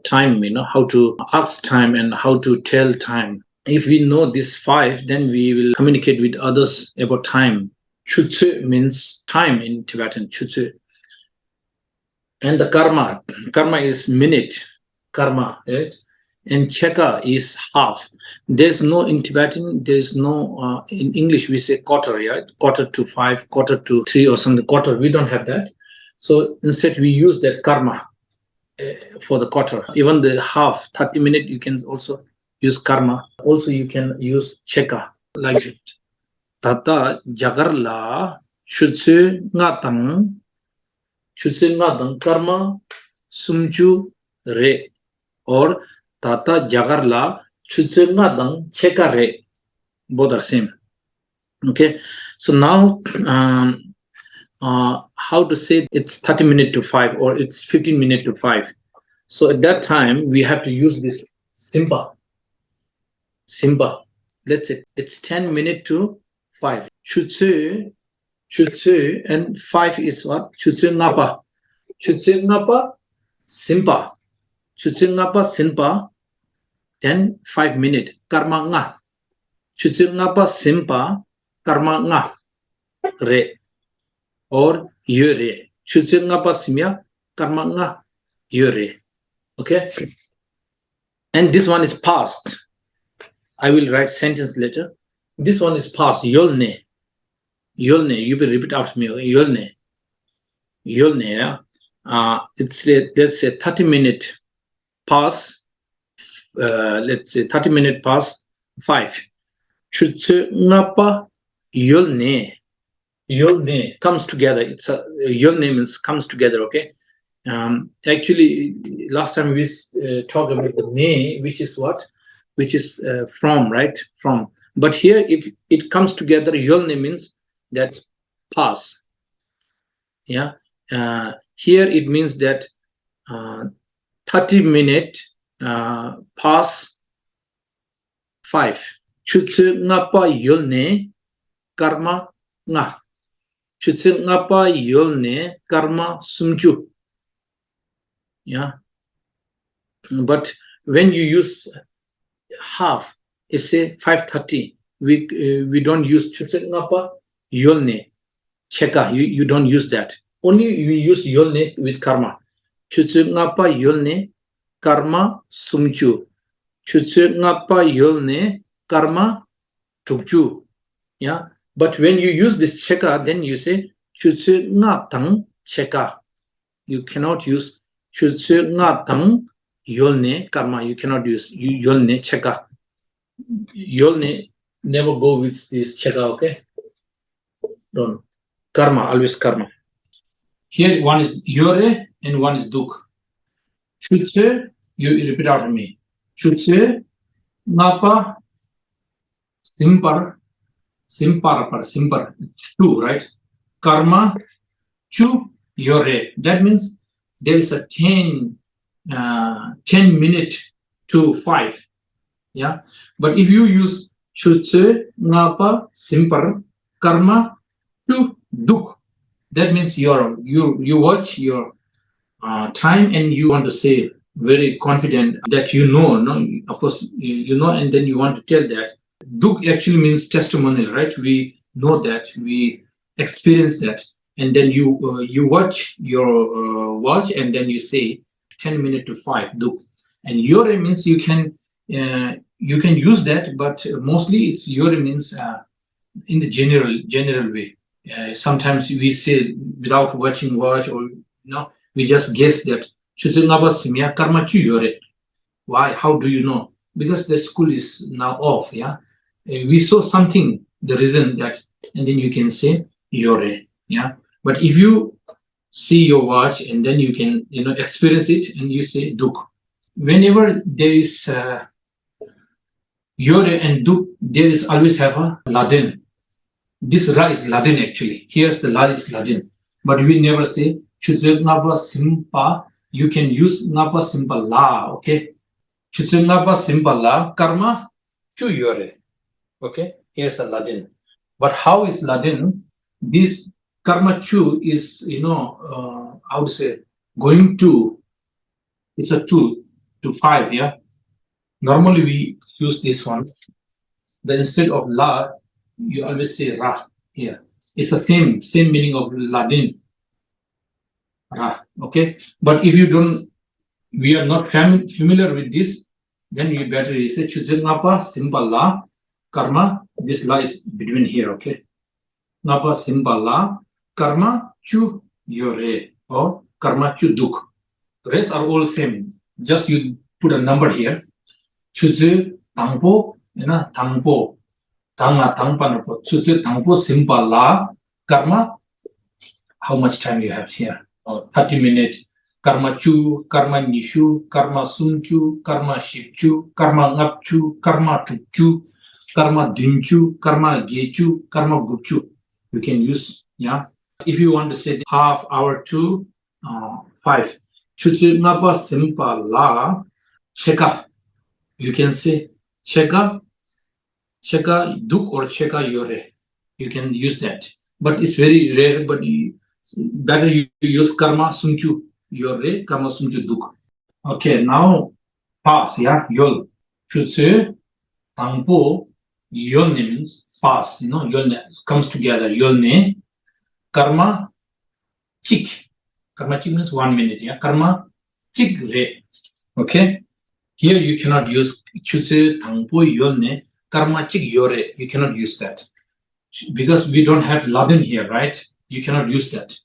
time, how to ask time and how to tell time. If we know these five, then we will communicate with others about time. Chutsu means time in Tibetan, chutsu. And the karma is minute, karma, right? And cheka is half. There's no, in Tibetan, there's no, in English we say quarter, yeah? Quarter to 5, quarter to 3 or something, quarter, we don't have that. So instead we use that karma for the quarter. Even the half, 30 minutes, you can also use karma. Also you can use cheka, like it. Tata jagarla chutsu ngatang karma sumchu re, or tata jagarla chutsengadang cheka re. Both are same. Okay, so now how to say it's 30 minutes to 5 or it's 15 minutes to 5. So at that time we have to use this simba. Let's say it's 10 minutes to 5. Chutsu, and 5 is what? Chutsu ngapa, simpa. Chutsu ngapa simpa, then 5 minutes. Karma nga. Chutsu ngapa simpa, karma nga re, or yure. Chutsu ngapa simya, karma nga yure. Okay, and this one is past. I will write sentence later. This one is past. Yolne. You will repeat after me. Yolne. Yeah? Let's say 30 minutes past. Let's say 30 minutes past 5. Chutsu ngapa yolne. Comes together. It's a yolne means comes together. Okay. Actually, last time we talked about the ne, which is what? Which is from, right? From. But here, if it comes together, yolne means that pass. Yeah. Here it means that 30 minutes past 5. Chutsu ngapa yolne karma nga. Chutsu ngapa yolne karma sumju. Yeah. But when you use half, it's say 5:30. We don't use chutsu ngapa yolne cheka. You don't use that. Only we use yolne with karma. Chutsu ngapa yolne karma sumchu. Chutsu ngapa yolne karma tukju. Yeah. But when you use this cheka, then you say chutsu ngatang cheka. You cannot use chutsu ngatang yolne karma. You cannot use yolne cheka. Yolne never go with this cheka. Okay. Don't. Karma, always karma. Here one is yore and one is duk. Chutse, you repeat after me. Chutse, napa, simpar, it's 2, right? Karma, chu, yore. That means there is a 10 minutes to 5. Yeah. But if you use chutse, napa, simpar, karma, chu, duk, that means you watch your time and you want to say very confident that no? Of course, and then you want to tell that. Duk actually means testimonial, right? We know that, we experience that, and then you watch your watch, and then you say 10 minutes to 5 duk. And yore means you can use that, but mostly it's yore means in the general way. Sometimes we say without watching watch, or we just guess that chutungaba simya karma chu yore. Why? How do you know? Because the school is now off. Yeah, we saw something, the reason that, and then you can say yore. Yeah, but if you see your watch and then you can experience it and you say duk. Whenever there is yore and duk, there is always have a ladin. This ra is ladin actually. Here's the la is ladin, but we never say chutse ngapa simpa. You can use ngapa simpa la. Okay, chutse ngapa simpa la karma chu yore. Okay, here's a ladin. But how is ladin? This karma chu is I would say going to. It's a 2. to 5, yeah. Normally we use this one. Then instead of la, you always say ra here. It's the same meaning of Latin. Ra, okay. But if you don't, we are not familiar with this, then you better say chujil ngapa simple la karma. This la is between here, okay. Ngapa simple la karma chu yore or karma chu duk. Rest are all same. Just you put a number here. Chujil tangpo, tangpo, tanga tangpanapo. Chujil tangpo simple la karma. How much time you have here? 30 minutes. Karma chu, karma nishu, karma sumchu, karma shivchu, karma ngapchu, karma tukchu, karma dinchu, karma gechu, karma gupchu. You can use, yeah. If you want to say half hour to 5. Chuchi ngapa simpa la cheka. You can say cheka duk or cheka yore. You can use that. But it's very rare, but better you use karma sumchu yore, karma sumchu duk. Okay, now pass, yeah, yol. Chuchi tangpo yolne means pass, yolne comes together. Yolne karma chik. Karma chik means 1 minute, yeah. Karma chik re. Okay. Here you cannot use chuse tangpo yolne karma chik yore. You cannot use that because we don't have Latin here, right? You cannot use that.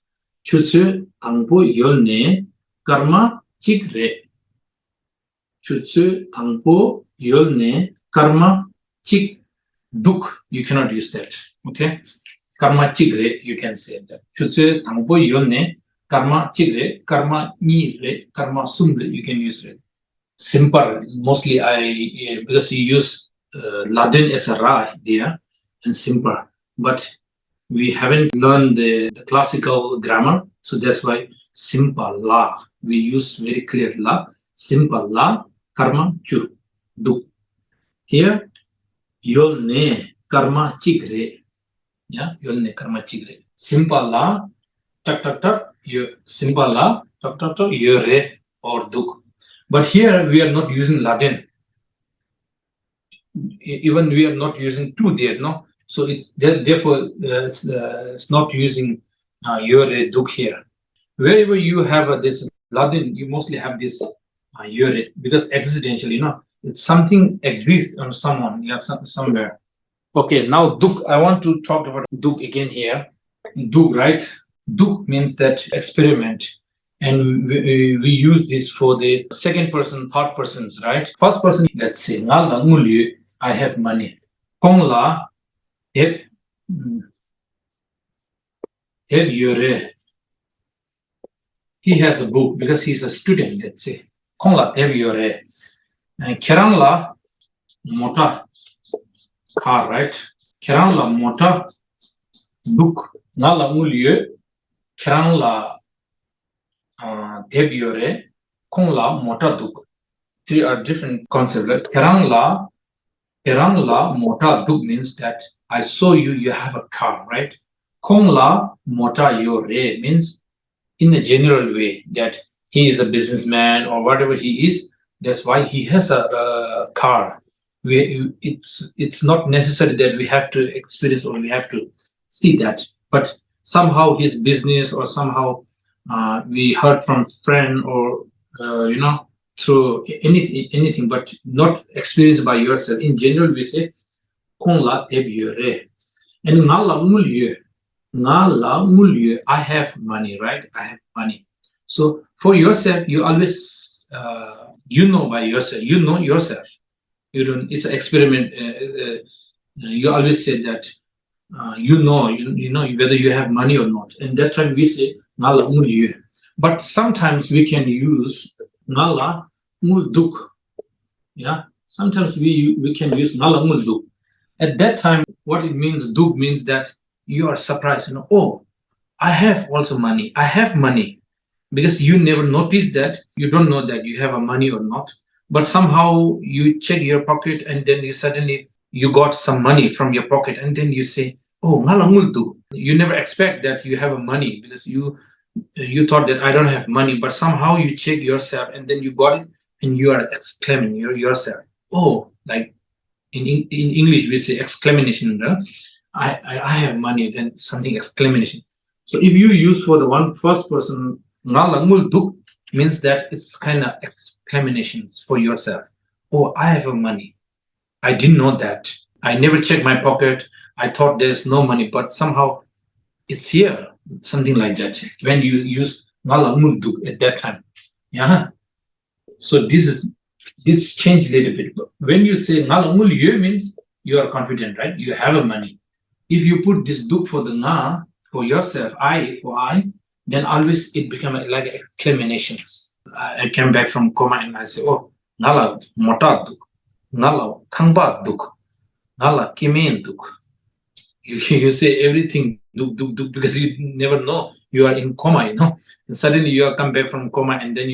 Chuse tangpo yolne karma chik re. Chuse tangpo yolne karma chik duk. You cannot use that. Okay. Karma chigre, you can say that. Chutse tangpo yonne, karma chigre, karma ni re, karma sumre, you can use it. Simple. Mostly because you use Latin as a ra there and simple. But we haven't learned the classical grammar, so that's why simple la. We use very clear la, simple la, karma chu, du. Here, yonne, karma chigre. Yeah, yolne karma chigre. Simple la, tak tak tak, simple la, tak tak tak, yore or duk. But here we are not using Latin. Even we are not using tu there, no. So it's therefore it's not using yore duk here. Wherever you have this Latin, you mostly have this yore because existential, it's something exists on someone, somewhere. Okay, now duk. I want to talk about duk again here. Duk, right? Duk means that experiment, and we use this for the second person, third persons, right? First person, let's say, ngala ngulyu, I have money. Kongla, heb yure. He has a book because he's a student, let's say. Kongla heb yure. And kerangla mota. Car, right? Kerang la mota duk ngala ngulye kerang la debyore kong la mota duk. Three are different concepts. Kerang la mota duk means that I saw you have a car, right? Kong la mota yore means in a general way that he is a businessman or whatever he is. That's why he has a car. It's not necessary that we have to experience or we have to see that, but somehow his business or somehow we heard from friend or through anything, but not experienced by yourself. In general, we say kong la tebyore and ngala mulye. I have money, right? I have money. So for yourself, you always by yourself. You know yourself. You don't. It's an experiment. You always say that you know whether you have money or not. And that time we say ngala mulye. But sometimes we can use ngala mulduk. Yeah. Sometimes we can use ngala mulduk. At that time, what it means, duk means that you are surprised. Oh, I have also money. I have money. Because you never notice that. You don't know that you have a money or not. But somehow you check your pocket and then you got some money from your pocket and then you say, oh, ngalamultu. You never expect that you have a money because you thought that I don't have money, but somehow you check yourself and then you got it and you are exclaiming yourself. Oh, like in English we say exclamation. I have money, then something exclamation. So if you use for the first person, ngalangul duk means that it's kind of exclamation for yourself. Oh, I have a money. I didn't know that. I never checked my pocket. I thought there's no money, but somehow it's here. Something like that. When you use ngalangul duk at that time. Yeah. So this changed a little bit. When you say ngalangul ye means you are confident, right? You have a money. If you put this duk for the na for yourself, I for I, then always it becomes like exclamations. I came back from coma and I say, oh, ngala mota duk, ngala kangba duk, ngala kimen duk. You say everything duk duk duk because you never know you are in coma, and suddenly you are come back from coma and then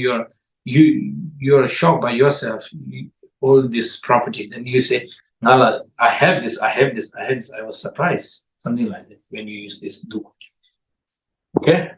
you're shocked by yourself, all this property, and you say, Nala, I have this, I have this, I have this. I was surprised, something like that when you use this duk. Okay.